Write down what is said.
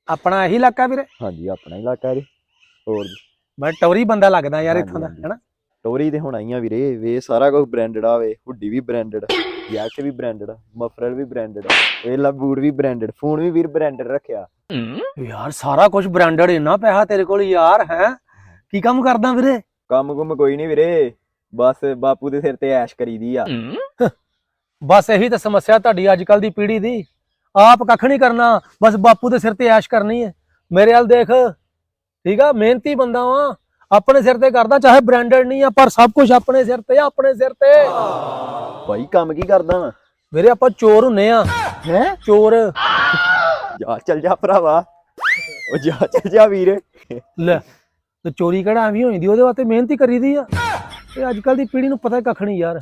ਆਪਣਾ ਇਹੀ ਇਲਾਕਾ ਵੀਰੇ? ਹਾਂਜੀ ਆਪਣਾ ਇਲਾਕਾ ਜੀ। ਹੋਰ ਮੈਂ ਟੌਰੀ ਬੰਦਾ ਲੱਗਦਾ ਯਾਰ ਇੱਥੋਂ ਦਾ, ਹੈਨਾ? ਟੋਰੀ ਤੇ ਹੁਣ ਆਈਆਂ ਵੀਰੇ, ਵੇ ਸਾਰਾ ਕੁਝ ਬ੍ਰਾਂਡਡ ਆ, ਵੇ ਹੁੱਡੀ ਵੀ ਬ੍ਰਾਂਡਡ, ਜੈਕਟ ਵੀ ਬ੍ਰਾਂਡਡ, ਮਫਲਰ ਵੀ ਬ੍ਰਾਂਡਡ, ਵੇਲਾ ਬੂਟ ਵੀ ਬ੍ਰਾਂਡਡ, ਫੋਨ ਵੀ ਵੀਰ ਬ੍ਰਾਂਡਡ ਰੱਖਿਆ ਯਾਰ ਸਾਰਾ ਕੁਝ ਬ੍ਰਾਂਡਡ। ਇੰਨਾ ਪੈਸਾ ਤੇਰੇ ਕੋਲ ਯਾਰ, ਹੈ? ਕੀ ਕੰਮ ਕਰਦਾ ਵੀਰੇ? ਕੰਮ ਕੁਮ ਕੋਈ ਨਹੀਂ ਵੀਰੇ, ਬਸ ਬਾਪੂ ਦੇ ਸਿਰ ਤੇ ਐਸ਼ ਕਰੀਦੀ ਆ। ਬਸ ਇਹੀ ਤਾਂ ਸਮੱਸਿਆ ਤੁਹਾਡੀ ਅੱਜ ਕੱਲ ਦੀ ਪੀੜ੍ਹੀ ਦੀ। ਆਪ ਕੱਖ ਨਹੀਂ ਕਰਨਾ, ਬਸ ਬਾਪੂ ਦੇ ਸਿਰ ਤੇ ਐਸ਼ ਕਰਨੀ ਹੈ। ਮੇਰੇ ਵੱਲ ਦੇਖ, ਠੀਕ ਆ? ਮਿਹਨਤੀ ਬੰਦਾ ਵਾਂ, ਆਪਣੇ ਸਿਰ ਤੇ ਕਰਦਾ, ਚਾਹੇ ਬ੍ਰਾਂਡਡ ਨਹੀਂ ਆ ਪਰ ਸਭ ਕੁਝ ਆਪਣੇ ਸਿਰ ਤੇ, ਆਪਣੇ ਸਿਰ ਤੇ। ਭਾਈ ਕੰਮ ਕੀ ਕਰਦਾ ਵਾ? ਵੀਰੇ ਆਪਾਂ ਚੋਰ ਹੁੰਨੇ ਆ। ਹੈ ਚੋਰ? ਜਾ ਚੱਲ ਜਾ ਭਰਾਵਾ, ਉਹ ਜਾ ਚੱਲ ਜਾ ਵੀਰ। ਲੈ ਤੇ ਚੋਰੀ ਕਿਹੜਾ ਐਵੇਂ ਹੋਈ ਦੀ? ਉਹਦੇ ਵਾਸਤੇ ਮਿਹਨਤ ਹੀ ਕਰੀਦੀ ਆ। ਇਹ ਅੱਜ ਕੱਲ ਦੀ ਪੀੜ੍ਹੀ ਨੂੰ ਪਤਾ ਕੱਖ ਨਹੀਂ ਯਾਰ।